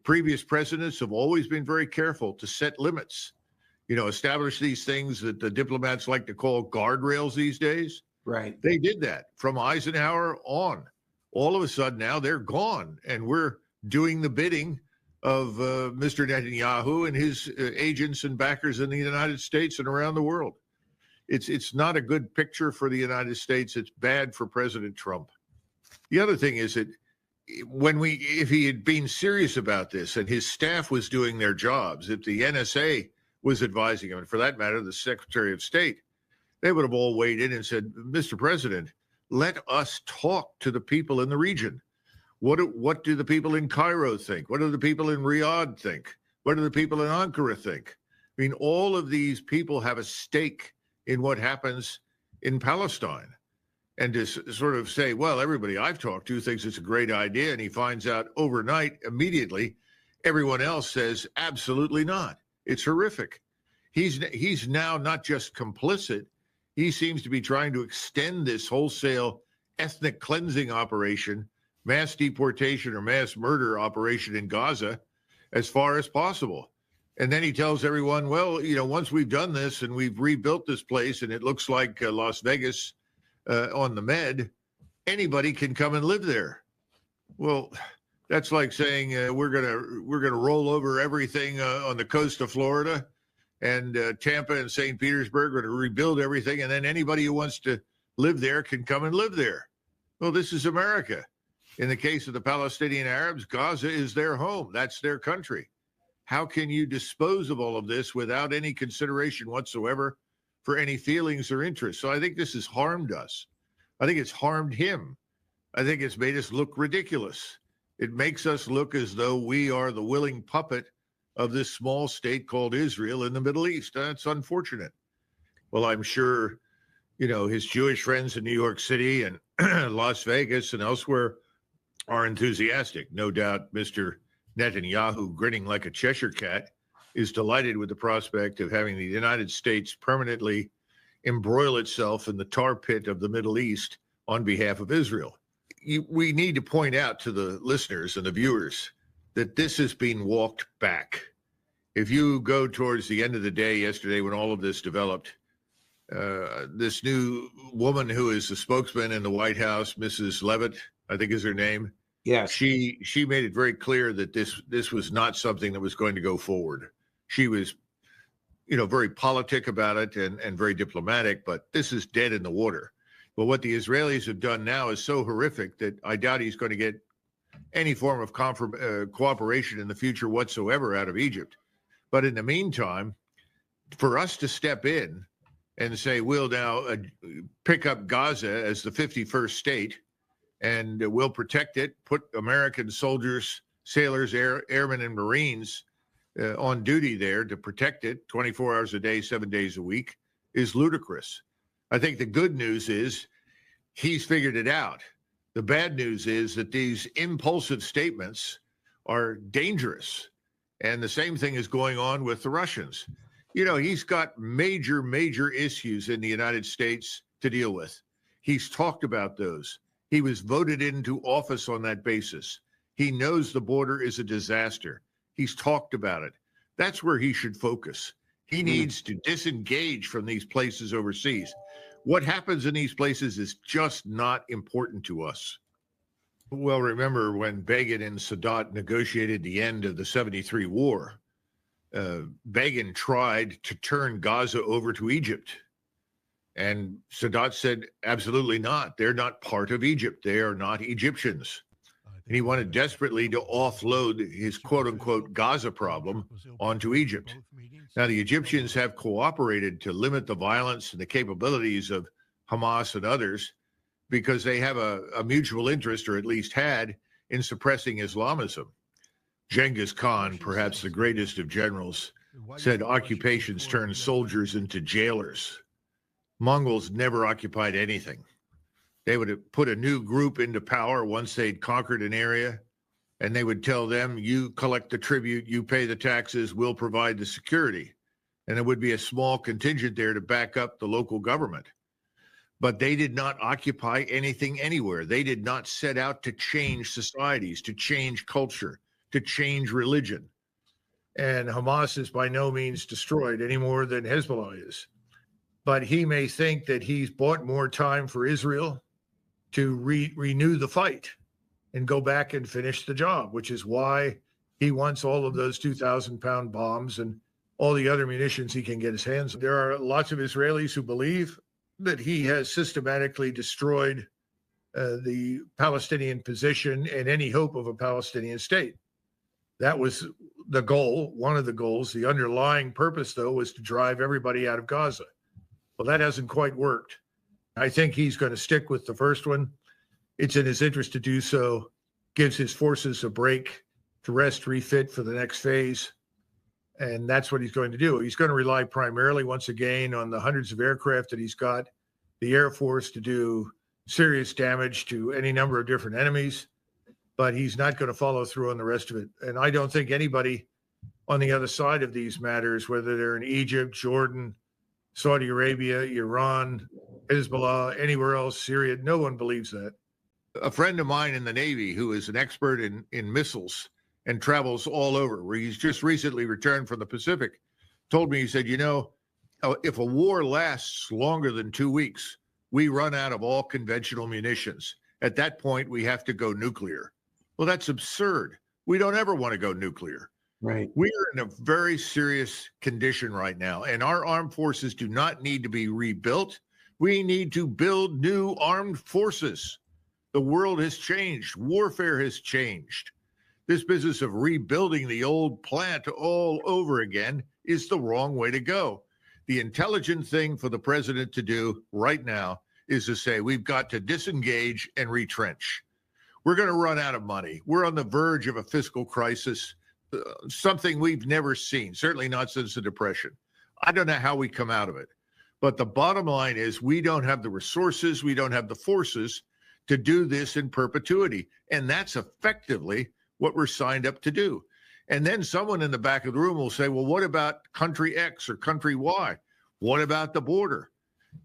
previous presidents have always been very careful to set limits, establish these things that the diplomats like to call guardrails these days. Right. They did that from Eisenhower on. All of a sudden now they're gone, and we're doing the bidding of Mr. Netanyahu and his agents and backers in the United States and around the world. It's not a good picture for the United States. It's bad for President Trump. The other thing is that if he had been serious about this and his staff was doing their jobs, if the NSA was advising him, and for that matter, the Secretary of State, they would have all weighed in and said, Mr. President, let us talk to the people in the region. What do the people in Cairo think? What do the people in Riyadh think? What do the people in Ankara think? I mean, all of these people have a stake in what happens in Palestine. And to sort of say, well, everybody I've talked to thinks it's a great idea, and he finds out overnight, immediately, everyone else says, absolutely not. It's horrific. He's now not just complicit, he seems to be trying to extend this wholesale ethnic cleansing operation, mass deportation or mass murder operation in Gaza as far as possible. And then he tells everyone, well, once we've done this and we've rebuilt this place and it looks like Las Vegas on the Med, anybody can come and live there. Well, that's like saying we're gonna roll over everything on the coast of Florida, and Tampa and St. Petersburg are to rebuild everything, and then anybody who wants to live there can come and live there. Well, this is America. In the case of the Palestinian Arabs, Gaza is their home. That's their country. How can you dispose of all of this without any consideration whatsoever for any feelings or interests? So I think this has harmed us. I think it's harmed him. I think it's made us look ridiculous. It makes us look as though we are the willing puppet of this small state called Israel in the Middle East. That's unfortunate. Well, I'm sure, his Jewish friends in New York City and Las Vegas and elsewhere are enthusiastic. No doubt Mr. Netanyahu, grinning like a Cheshire cat, is delighted with the prospect of having the United States permanently embroil itself in the tar pit of the Middle East on behalf of Israel. We need to point out to the listeners and the viewers that this has been walked back. If you go towards the end of the day yesterday when all of this developed, this new woman who is the spokesman in the White House, Mrs. Leavitt, I think is her name. Yes. She made it very clear that this was not something that was going to go forward. She was, very politic about it and very diplomatic, but this is dead in the water. But what the Israelis have done now is so horrific that I doubt he's going to get any form of cooperation in the future whatsoever out of Egypt. But in the meantime, for us to step in and say, we'll now pick up Gaza as the 51st state, and we'll protect it, put American soldiers, sailors, airmen, and Marines on duty there to protect it 24 hours a day, 7 days a week, is ludicrous. I think the good news is he's figured it out. The bad news is that these impulsive statements are dangerous. And the same thing is going on with the Russians. He's got major issues in the United States to deal with. He's talked about those. He was voted into office on that basis. He knows the border is a disaster. He's talked about it. That's where he should focus. He needs to disengage from these places overseas. What happens in these places is just not important to us. Well, remember when Begin and Sadat negotiated the end of the 73 war, Begin tried to turn Gaza over to Egypt. And Sadat said, absolutely not. They're not part of Egypt. They are not Egyptians. And he wanted desperately to offload his quote-unquote Gaza problem onto Egypt. Now, the Egyptians have cooperated to limit the violence and the capabilities of Hamas and others because they have a mutual interest, or at least had, in suppressing Islamism. Genghis Khan, perhaps the greatest of generals, said occupations turn soldiers into jailers. Mongols never occupied anything. They would put a new group into power once they'd conquered an area, and they would tell them, you collect the tribute, you pay the taxes, we'll provide the security. And there would be a small contingent there to back up the local government. But they did not occupy anything anywhere. They did not set out to change societies, to change culture, to change religion. And Hamas is by no means destroyed any more than Hezbollah is. But he may think that he's bought more time for Israel to renew the fight and go back and finish the job, which is why he wants all of those 2,000-pound bombs and all the other munitions he can get his hands on. There are lots of Israelis who believe that he has systematically destroyed the Palestinian position and any hope of a Palestinian state. That was the goal, one of the goals. The underlying purpose, though, was to drive everybody out of Gaza. Well, that hasn't quite worked. I think he's going to stick with the first one. It's in his interest to do so, gives his forces a break to rest, refit for the next phase. And that's what he's going to do. He's going to rely primarily, once again, on the hundreds of aircraft that he's got, the Air Force to do serious damage to any number of different enemies, but he's not going to follow through on the rest of it. And I don't think anybody on the other side of these matters, whether they're in Egypt, Jordan, Saudi Arabia, Iran, Hezbollah, anywhere else, Syria, no one believes that. A friend of mine in the Navy who is an expert in missiles and travels all over, where he's just recently returned from the Pacific, told me, he said, if a war lasts longer than 2 weeks, we run out of all conventional munitions. At that point, we have to go nuclear. Well, that's absurd. We don't ever want to go nuclear. Right. We are in a very serious condition right now, and our armed forces do not need to be rebuilt. We need to build new armed forces. The world has changed. Warfare has changed. This business of rebuilding the old plant all over again is the wrong way to go. The intelligent thing for the president to do right now is to say, we've got to disengage and retrench. We're going to run out of money. We're on the verge of a fiscal crisis, something we've never seen, certainly not since the Depression. I don't know how we come out of it. But the bottom line is we don't have the resources, we don't have the forces to do this in perpetuity. And that's effectively what we're signed up to do. And then someone in the back of the room will say, well, what about country X or country Y? What about the border?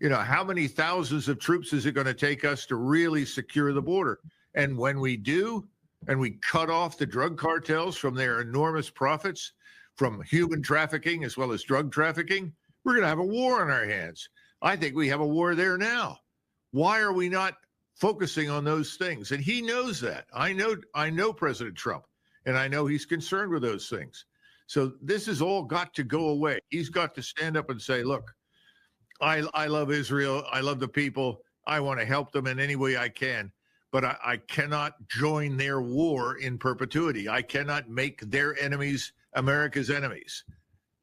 How many thousands of troops is it going to take us to really secure the border? And when we do, and we cut off the drug cartels from their enormous profits from human trafficking as well as drug trafficking, we're going to have a war on our hands. I think we have a war there now. Why are we not focusing on those things? And he knows that. I know President Trump, and I know he's concerned with those things. So this has all got to go away. He's got to stand up and say, look, I love Israel. I love the people. I want to help them in any way I can. But I cannot join their war in perpetuity. I cannot make their enemies America's enemies.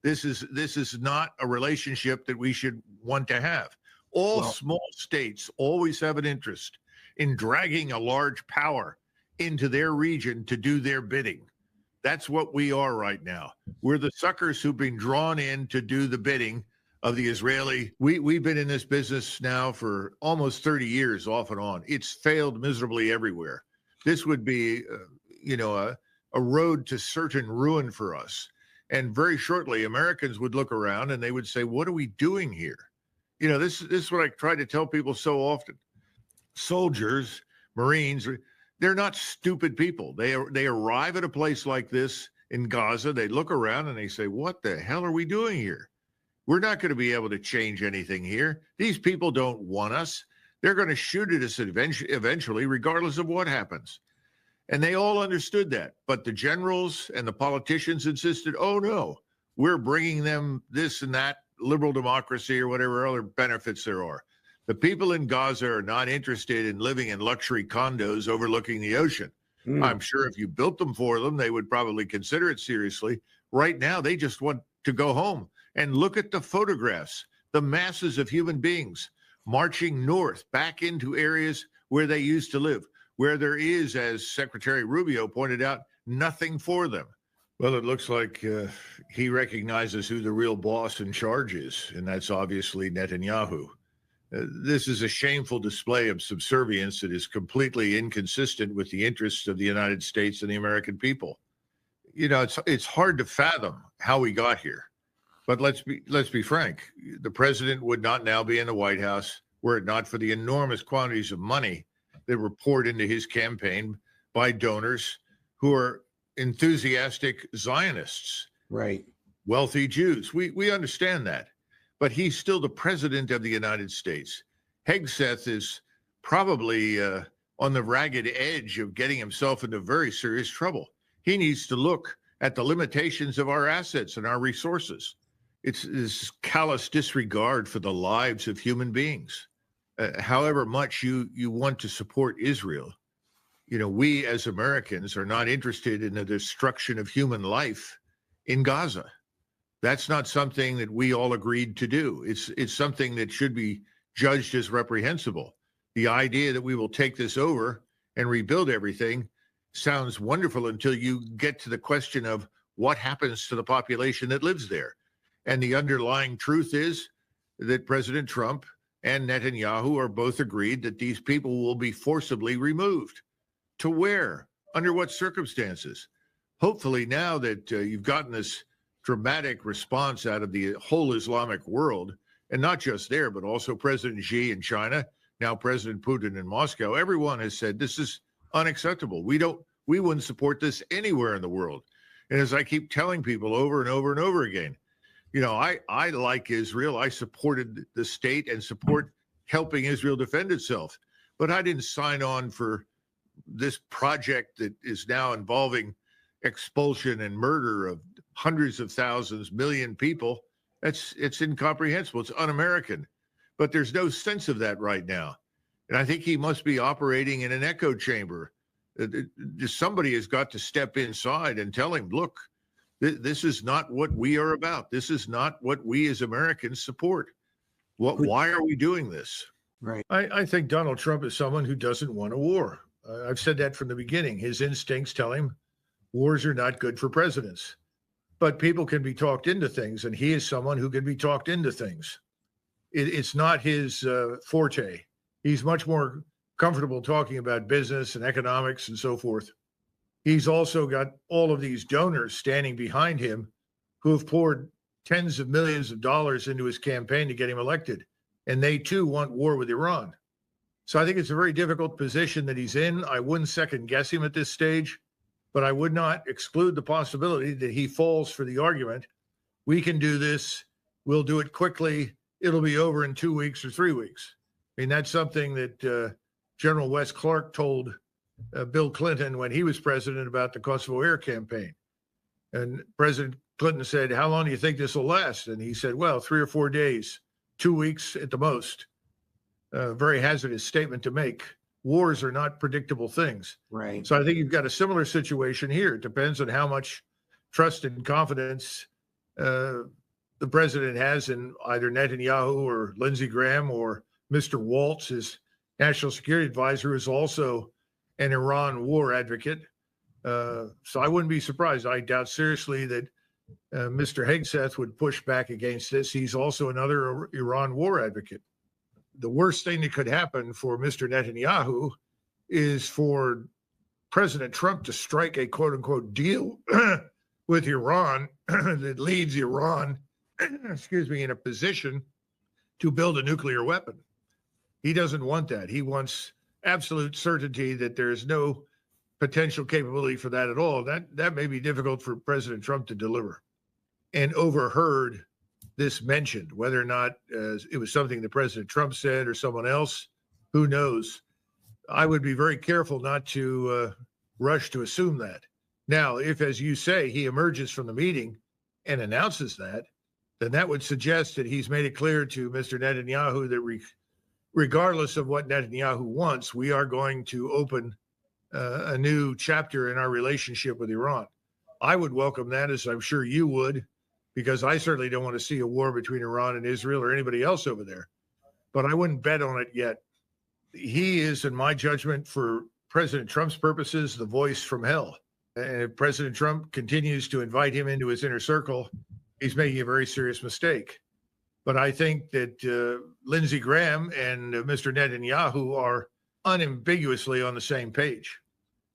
This is not a relationship that we should want to have. All small states always have an interest in dragging a large power into their region to do their bidding. That's what we are right now. We're the suckers who've been drawn in to do the bidding of the Israeli. We've been in this business now for almost 30 years off and on. It's failed miserably everywhere. This would be, a road to certain ruin for us. And very shortly, Americans would look around and they would say, what are we doing here? This is what I try to tell people so often. Soldiers, Marines, they're not stupid people. They arrive at a place like this in Gaza. They look around and they say, what the hell are we doing here? We're not going to be able to change anything here. These people don't want us. They're going to shoot at us eventually, regardless of what happens. And they all understood that. But the generals and the politicians insisted, oh, no, we're bringing them this and that liberal democracy or whatever other benefits there are. The people in Gaza are not interested in living in luxury condos overlooking the ocean. I'm sure if you built them for them, they would probably consider it seriously. Right now, they just want to go home. And look at the photographs, the masses of human beings marching north back into areas where they used to live, where there is, as Secretary Rubio pointed out, nothing for them. Well, it looks like he recognizes who the real boss in charge is, and that's obviously Netanyahu. This is a shameful display of subservience that is completely inconsistent with the interests of the United States and the American people. It's hard to fathom how we got here. But let's be frank. The president would not now be in the White House were it not for the enormous quantities of money that were poured into his campaign by donors who are enthusiastic Zionists, Right. wealthy Jews. We understand that. But he's still the president of the United States. Hegseth is probably on the ragged edge of getting himself into very serious trouble. He needs to look at the limitations of our assets and our resources. It's this callous disregard for the lives of human beings. However much you want to support Israel, we as Americans are not interested in the destruction of human life in Gaza. That's not something that we all agreed to do. It's something that should be judged as reprehensible. The idea that we will take this over and rebuild everything sounds wonderful until you get to the question of what happens to the population that lives there. And the underlying truth is that President Trump and Netanyahu are both agreed that these people will be forcibly removed. To where? Under what circumstances? Hopefully now that you've gotten this dramatic response out of the whole Islamic world, and not just there, but also President Xi in China, now President Putin in Moscow, everyone has said this is unacceptable. We wouldn't support this anywhere in the world. And as I keep telling people over and over and over again, I like Israel. I supported the state and support helping Israel defend itself. But I didn't sign on for this project that is now involving expulsion and murder of hundreds of thousands, million people. It's incomprehensible. It's un-American. But there's no sense of that right now. And I think he must be operating in an echo chamber. Somebody has got to step inside and tell him, look, this is not what we are about. This is not what we as Americans support. Why are we doing this? Right. I think Donald Trump is someone who doesn't want a war. I've said that from the beginning. His instincts tell him wars are not good for presidents. But people can be talked into things, and he is someone who can be talked into things. It's not his forte. He's much more comfortable talking about business and economics and so forth. He's also got all of these donors standing behind him who have poured tens of millions of dollars into his campaign to get him elected. And they too want war with Iran. So I think it's a very difficult position that he's in. I wouldn't second guess him at this stage, but I would not exclude the possibility that he falls for the argument. We can do this. We'll do it quickly. It'll be over in 2 weeks or 3 weeks. I mean, that's something that General Wes Clark told Bill Clinton when he was president about the Kosovo Air campaign. And President Clinton said, how long do you think this will last? And he said, well, 3 or 4 days, 2 weeks at the most. Very hazardous statement to make. Wars are not predictable things. Right. So I think you've got a similar situation here. It depends on how much trust and confidence the president has in either Netanyahu or Lindsey Graham or Mr. Waltz, his national security advisor, who is also an Iran war advocate. So I wouldn't be surprised. I doubt seriously that Mr. Hegseth would push back against this. He's also another Iran war advocate. The worst thing that could happen for Mr. Netanyahu is for President Trump to strike a quote unquote deal with Iran that leads Iran, in a position to build a nuclear weapon. He doesn't want that. He wants absolute certainty that there's no potential capability for that at all. That may be difficult for President Trump to deliver. And overheard this mentioned, whether or not it was something that President Trump said or someone else, who knows? I would be very careful not to rush to assume that. Now, if, as you say, he emerges from the meeting and announces that, then that would suggest that he's made it clear to Mr. Netanyahu that regardless of what Netanyahu wants, we are going to open a new chapter in our relationship with Iran. I would welcome that, as I'm sure you would, because I certainly don't want to see a war between Iran and Israel or anybody else over there. But I wouldn't bet on it yet. He is, in my judgment, for President Trump's purposes, the voice from hell. And if President Trump continues to invite him into his inner circle, he's making a very serious mistake. But I think that Lindsey Graham and Mr. Netanyahu are unambiguously on the same page.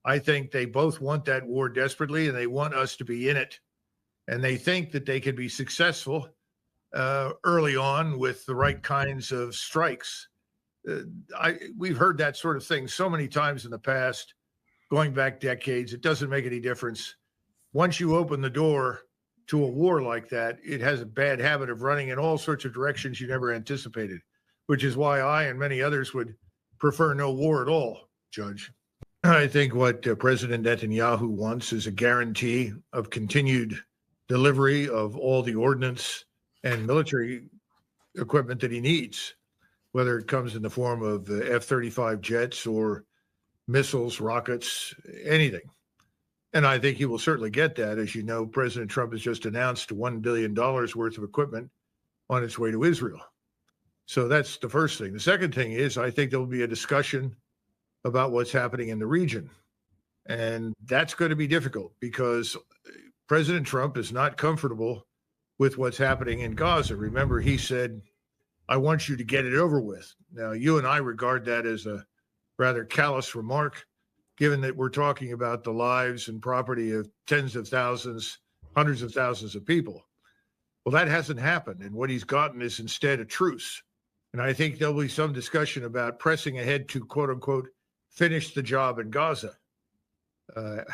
I think they both want that war desperately, and they want us to be in it. And they think that they can be successful early on with the right kinds of strikes. We've heard that sort of thing so many times in the past, going back decades. It doesn't make any difference. once you open the door to a war like that, it has a bad habit of running in all sorts of directions you never anticipated, which is why I and many others would prefer no war at all, Judge. I think what President Netanyahu wants is a guarantee of continued delivery of all the ordnance and military equipment that he needs, whether it comes in the form of F-35 jets or missiles, rockets, anything. And I think he will certainly get that. As you know, President Trump has just announced $1 billion worth of equipment on its way to Israel. So that's the first thing. The second thing is I think there will be a discussion about what's happening in the region. And that's going to be difficult because President Trump is not comfortable with what's happening in Gaza. Remember, he said, I want you to get it over with. Now, you and I regard that as a rather callous remark, given that we're talking about the lives and property of tens of thousands, hundreds of thousands of people. Well, that hasn't happened. And what he's gotten is instead a truce. And I think there'll be some discussion about pressing ahead to, quote unquote, finish the job in Gaza,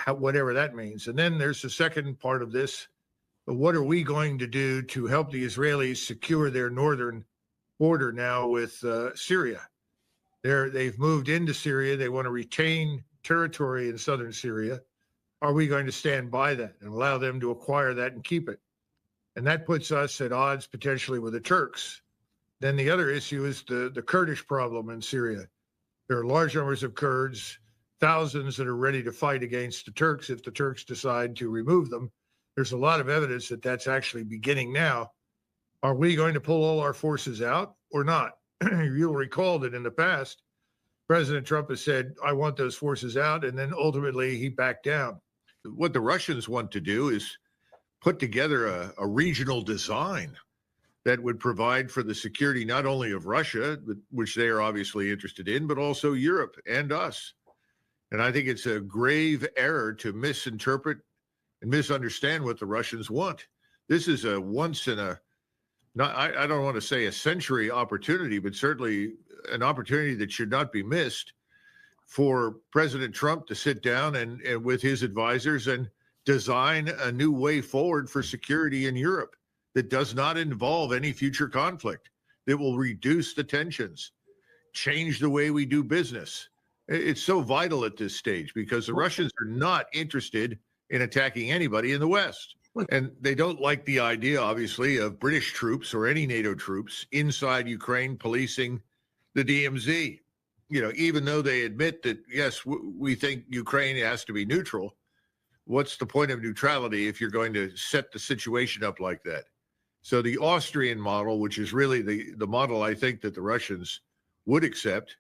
whatever that means. And then there's the second part of this. What are we going to do to help the Israelis secure their northern border now with Syria? They've moved into Syria. They want to retain territory in southern Syria. Are we going to stand by that and allow them to acquire that and keep it? And that puts us at odds potentially with the Turks. Then the other issue is the Kurdish problem in Syria. There are large numbers of Kurds, thousands that are ready to fight against the Turks if the Turks decide to remove them. There's a lot of evidence that that's actually beginning now. Are we going to pull all our forces out or not? You'll recall that in the past, President Trump has said, I want those forces out, and then ultimately he backed down. What the Russians want to do is put together a regional design that would provide for the security not only of Russia, which they are obviously interested in, but also Europe and us. And I think it's a grave error to misinterpret and misunderstand what the Russians want. This is a once in a, I don't want to say a century opportunity, but certainly an opportunity that should not be missed for President Trump to sit down and with his advisors and design a new way forward for security in Europe that does not involve any future conflict, that will reduce the tensions, change the way we do business. It's so vital at this stage because the Russians are not interested in attacking anybody in the West. And they don't like the idea, obviously, of British troops or any NATO troops inside Ukraine policing the DMZ. You know, even though they admit that, yes, we think Ukraine has to be neutral, what's the point of neutrality if you're going to set the situation up like that? So the Austrian model, which is really the model I think that the Russians would accept,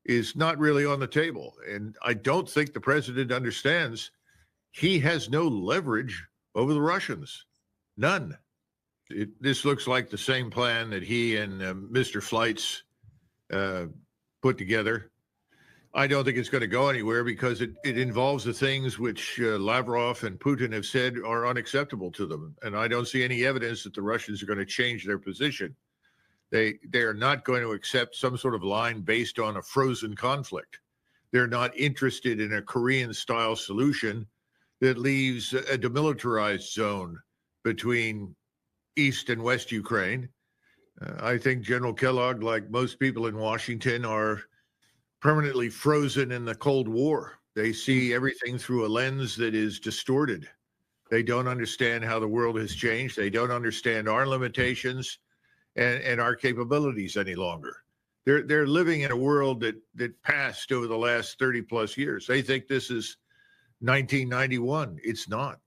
is not really on the table. And I don't think the president understands he has no leverage over the Russians. None. This looks like the same plan that he and Mr. Flights put together. I don't think it's going to go anywhere because it involves the things which Lavrov and Putin have said are unacceptable to them. And I don't see any evidence that the Russians are going to change their position. They are not going to accept some sort of line based on a frozen conflict. They're not interested in a Korean-style solution that leaves a demilitarized zone between East and West Ukraine. I think General Kellogg, like most people in Washington, are permanently frozen in the Cold War. They see everything through a lens that is distorted. They don't understand how the world has changed. They don't understand our limitations and our capabilities any longer. They're living in a world that passed over the last 30 plus years. They think this is 1991. It's not.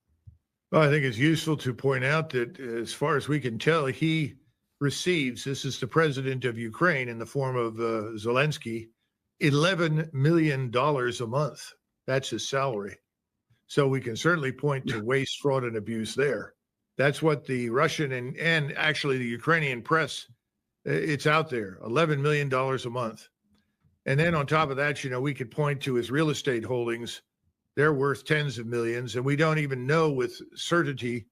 Well, I think it's useful to point out that as far as we can tell, he receives, this is the president of Ukraine in the form of Zelensky, $11 million a month. That's his salary. So we can certainly point to waste, fraud, and abuse there. That's what the Russian and actually the Ukrainian press, it's out there, $11 million a month. And then on top of that, you know, we could point to his real estate holdings. They're worth tens of millions. And we don't even know with certainty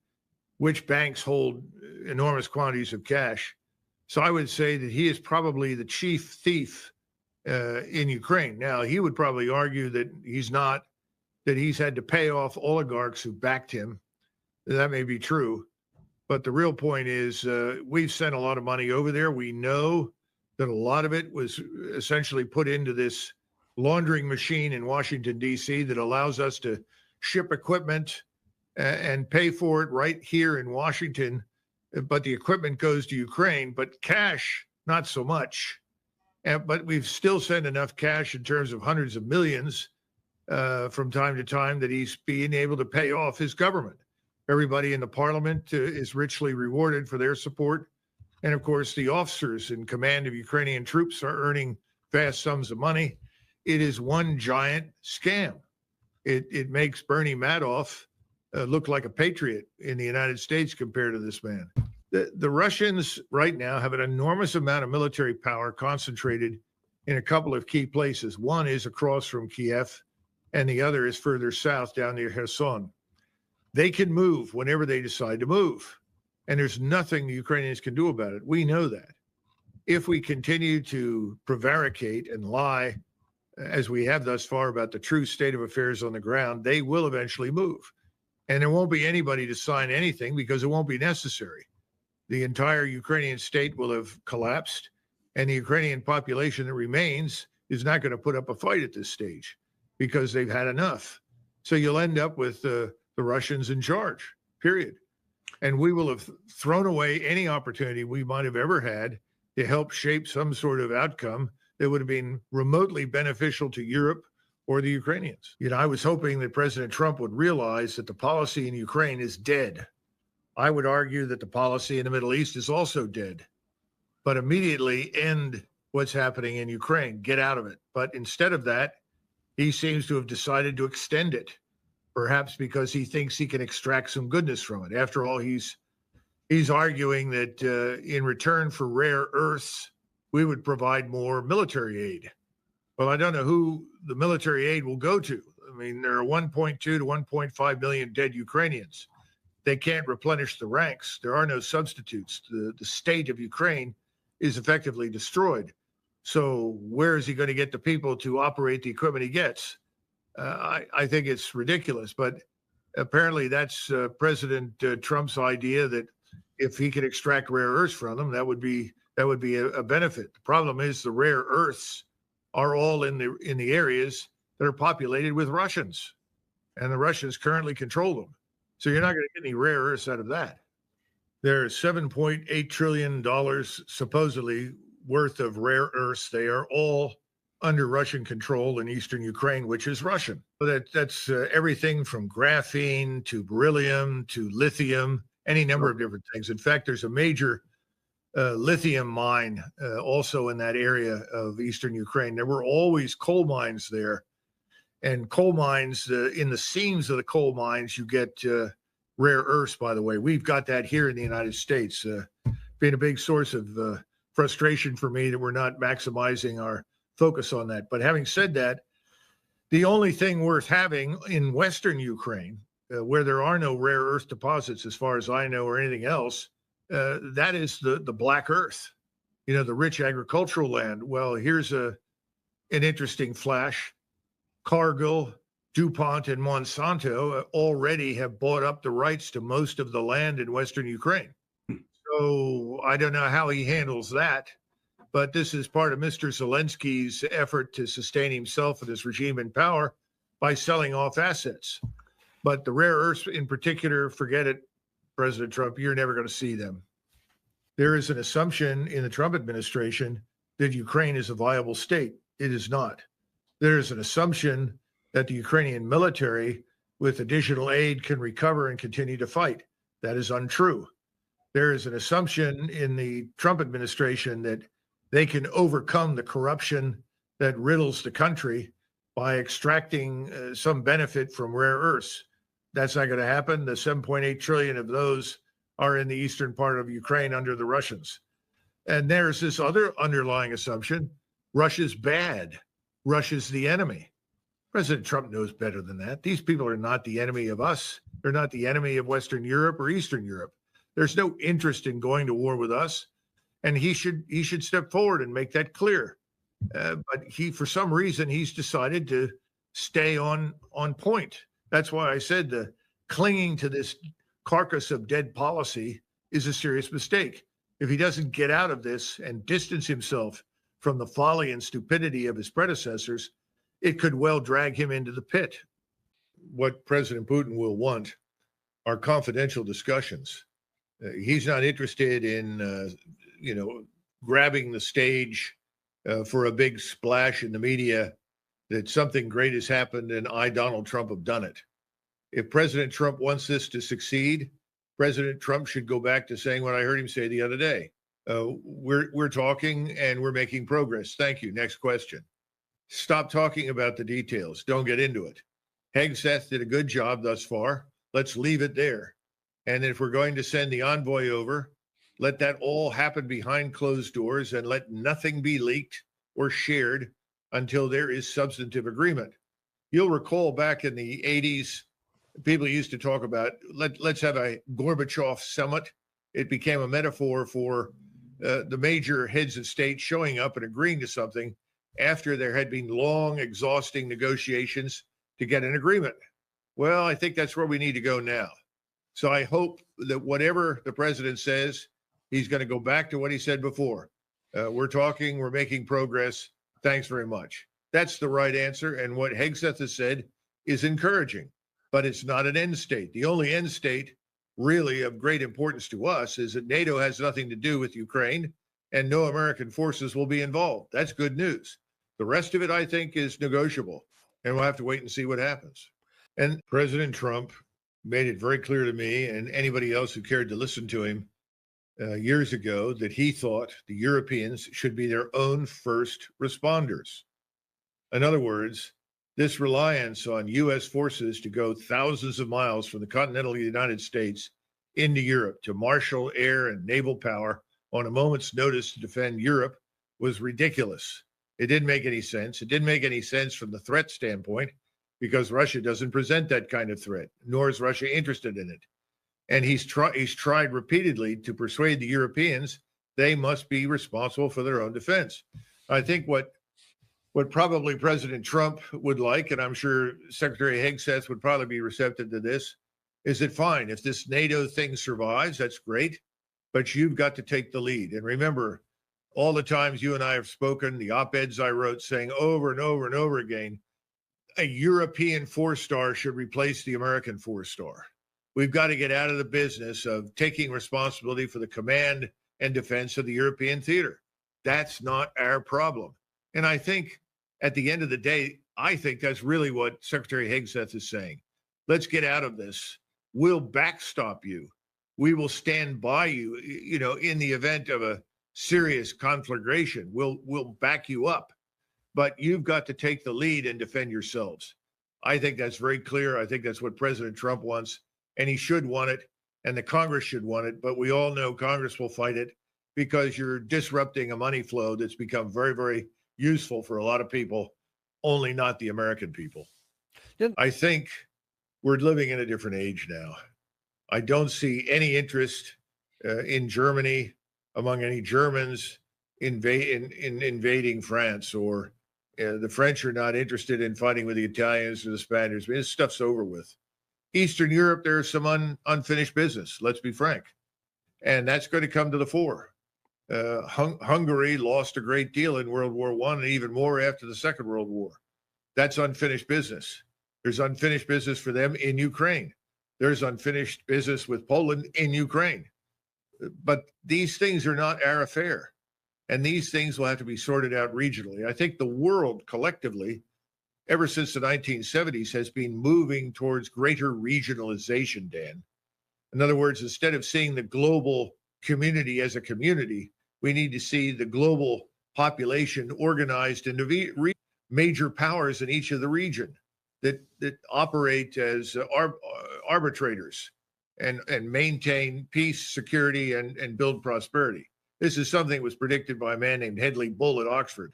which banks hold enormous quantities of cash. So I would say that he is probably the chief thief in Ukraine. Now, he would probably argue that he's not, that he's had to pay off oligarchs who backed him That may be true. But the real point is we've sent a lot of money over there. We know that a lot of it was essentially put into this laundering machine in Washington, D.C. that allows us to ship equipment and pay for it right here in Washington. But the equipment goes to Ukraine, but cash, not so much. But we've still sent enough cash in terms of hundreds of millions from time to time that he's being able to pay off his government. Everybody in the parliament is richly rewarded for their support. And of course, the officers in command of Ukrainian troops are earning vast sums of money. It is one giant scam. It makes Bernie Madoff look like a patriot in the United States compared to this man. The Russians right now have an enormous amount of military power concentrated in a couple of key places. One is across from Kiev, and the other is further south down near Kherson. They can move whenever they decide to move, and there's nothing the Ukrainians can do about it. We know that. If we continue to prevaricate and lie, as we have thus far, about the true state of affairs on the ground, they will eventually move. And there won't be anybody to sign anything because it won't be necessary. The entire Ukrainian state will have collapsed, and the Ukrainian population that remains is not going to put up a fight at this stage because they've had enough. So you'll end up with the Russians in charge, period. And we will have thrown away any opportunity we might have ever had to help shape some sort of outcome that would have been remotely beneficial to Europe or the Ukrainians. I was hoping that President Trump would realize that the policy in Ukraine is dead. I would argue that the policy in the Middle East is also dead, but immediately end what's happening in Ukraine, get out of it. But instead of that, he seems to have decided to extend it, perhaps because he thinks he can extract some goodness from it. After all, he's arguing that in return for rare earths, we would provide more military aid. Well, I don't know who the military aid will go to. I mean, there are 1.2 to 1.5 million dead Ukrainians. They can't replenish the ranks. There are no substitutes. The state of Ukraine is effectively destroyed. So where is he going to get the people to operate the equipment he gets? I think it's ridiculous, but apparently that's President Trump's idea that if he could extract rare earths from them, that would be a benefit. The problem is the rare earths are all in the areas that are populated with Russians, and the Russians currently control them. So you're not going to get any rare earths out of that. There's $7.8 trillion supposedly worth of rare earths. They are all under Russian control in eastern Ukraine, which is Russian. But that's everything from graphene to beryllium to lithium, any number of different things. In fact, there's a major lithium mine also in that area of eastern Ukraine. There were always coal mines there. And coal mines, in the seams of the coal mines, you get rare earths, by the way. We've got that here in the United States. Been a big source of frustration for me that we're not maximizing our focus on that. But having said that, the only thing worth having in Western Ukraine, where there are no rare earth deposits, as far as I know, or anything else, that is the black earth, the rich agricultural land. Well, here's an interesting flash. Cargill, DuPont, and Monsanto already have bought up the rights to most of the land in Western Ukraine. So I don't know how he handles that, but this is part of Mr. Zelensky's effort to sustain himself and his regime in power by selling off assets. But the rare earths in particular, forget it, President Trump, you're never going to see them. There is an assumption in the Trump administration that Ukraine is a viable state. It is not. There is an assumption that the Ukrainian military, with additional aid, can recover and continue to fight. That is untrue. There is an assumption in the Trump administration that they can overcome the corruption that riddles the country by extracting some benefit from rare earths. That's not going to happen. The 7.8 trillion of those are in the eastern part of Ukraine under the Russians. And there's this other underlying assumption: Russia's bad. Russia's the enemy. President Trump knows better than that. These people are not the enemy of us. They're not the enemy of Western Europe or Eastern Europe. There's no interest in going to war with us, and he should step forward and make that clear. But for some reason, he's decided to stay on point. That's why I said the clinging to this carcass of dead policy is a serious mistake. If he doesn't get out of this and distance himself from the folly and stupidity of his predecessors, it could well drag him into the pit. What President Putin will want are confidential discussions. He's not interested in, grabbing the stage for a big splash in the media that something great has happened and I, Donald Trump, have done it. If President Trump wants this to succeed, President Trump should go back to saying what I heard him say the other day. We're talking and we're making progress. Thank you. Next question. Stop talking about the details. Don't get into it. Hegseth did a good job thus far. Let's leave it there. And if we're going to send the envoy over, let that all happen behind closed doors and let nothing be leaked or shared until there is substantive agreement. You'll recall back in the 80s, people used to talk about, let's have a Gorbachev summit. It became a metaphor for the major heads of state showing up and agreeing to something after there had been long, exhausting negotiations to get an agreement. Well, I think that's where we need to go now. So I hope that whatever the president says, he's going to go back to what he said before. We're talking, we're making progress. Thanks very much. That's the right answer. And what Hegseth has said is encouraging, but it's not an end state. The only end state really of great importance to us is that NATO has nothing to do with Ukraine and no American forces will be involved. That's good news. The rest of it, I think, is negotiable, and we'll have to wait and see what happens. And President Trump made it very clear to me and anybody else who cared to listen to him years ago that he thought the Europeans should be their own first responders. In other words, this reliance on U.S. forces to go thousands of miles from the continental United States into Europe to marshal air and naval power on a moment's notice to defend Europe was ridiculous. It didn't make any sense. It didn't make any sense from the threat standpoint because Russia doesn't present that kind of threat, nor is Russia interested in it. And he's tried repeatedly to persuade the Europeans they must be responsible for their own defense. I think what probably President Trump would like, and I'm sure Secretary Hegseth would probably be receptive to this, is that fine, if this NATO thing survives, that's great, but you've got to take the lead. And remember, all the times you and I have spoken, the op-eds I wrote saying over and over and over again, a European four-star should replace the American four-star. We've got to get out of the business of taking responsibility for the command and defense of the European theater. That's not our problem. And I think at the end of the day, I think that's really what Secretary Hegseth is saying. Let's get out of this. We'll backstop you. We will stand by you, in the event of a serious conflagration. We'll back you up. But you've got to take the lead and defend yourselves. I think that's very clear. I think that's what President Trump wants, and he should want it, and the Congress should want it. But we all know Congress will fight it because you're disrupting a money flow that's become very, very useful for a lot of people, only not the American people. I think we're living in a different age now. I don't see any interest in Germany, among any Germans, in invading France, or the French are not interested in fighting with the Italians or the Spaniards. I mean, this stuff's over with. Eastern Europe, there's some unfinished business, let's be frank. And that's going to come to the fore. Hungary lost a great deal in World War I and even more after the Second World War. That's unfinished business. There's unfinished business for them in Ukraine. There's unfinished business with Poland in Ukraine. But these things are not our affair. And these things will have to be sorted out regionally. I think the world collectively, ever since the 1970s, has been moving towards greater regionalization, Dan. In other words, instead of seeing the global community as a community, we need to see the global population organized into major powers in each of the region that operate as arbitrators and maintain peace, security, and build prosperity. This is something that was predicted by a man named Hedley Bull at Oxford,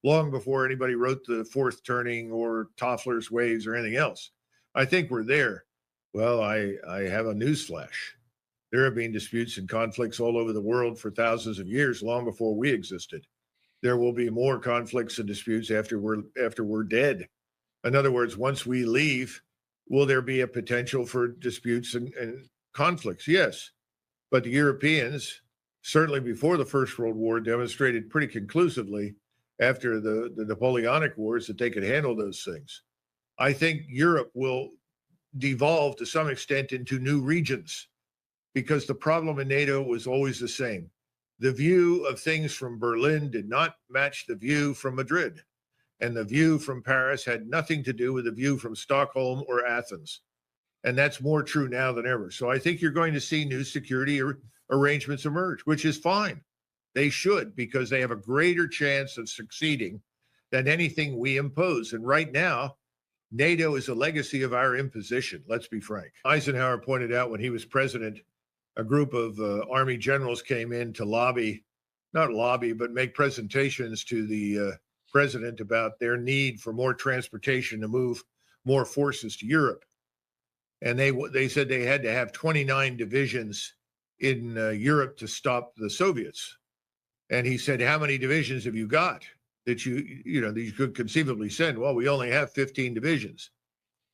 long before anybody wrote The Fourth Turning or Toffler's Waves or anything else. I think we're there. Well, I have a newsflash. There have been disputes and conflicts all over the world for thousands of years, long before we existed. There will be more conflicts and disputes after we're dead. In other words, once we leave, will there be a potential for disputes and conflicts, yes. But the Europeans, certainly before the First World War, demonstrated pretty conclusively after the Napoleonic Wars that they could handle those things. I think Europe will devolve to some extent into new regions because the problem in NATO was always the same. The view of things from Berlin did not match the view from Madrid. And the view from Paris had nothing to do with the view from Stockholm or Athens. And that's more true now than ever. So I think you're going to see new security arrangements emerge, which is fine. They should, because they have a greater chance of succeeding than anything we impose. And right now, NATO is a legacy of our imposition, let's be frank. Eisenhower pointed out when he was president, a group of Army generals came in to not lobby, but make presentations to the president about their need for more transportation to move more forces to Europe. And they said they had to have 29 divisions in Europe to stop the Soviets. And he said, how many divisions have you got that you could conceivably send? Well, we only have 15 divisions.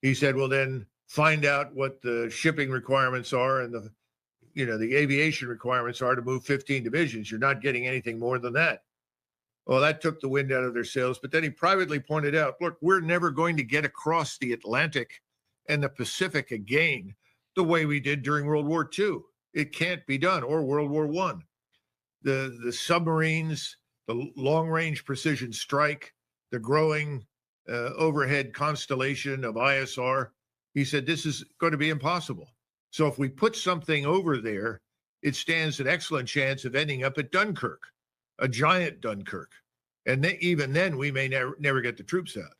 He said, well, then find out what the shipping requirements are and the aviation requirements are to move 15 divisions. You're not getting anything more than that. Well, that took the wind out of their sails. But then he privately pointed out, look, we're never going to get across the Atlantic and the Pacific again the way we did during World War II. It can't be done, or World War I. The submarines, the long-range precision strike, the growing overhead constellation of ISR, he said this is going to be impossible. So if we put something over there, it stands an excellent chance of ending up at Dunkirk, a giant Dunkirk. And even then, we may never get the troops out.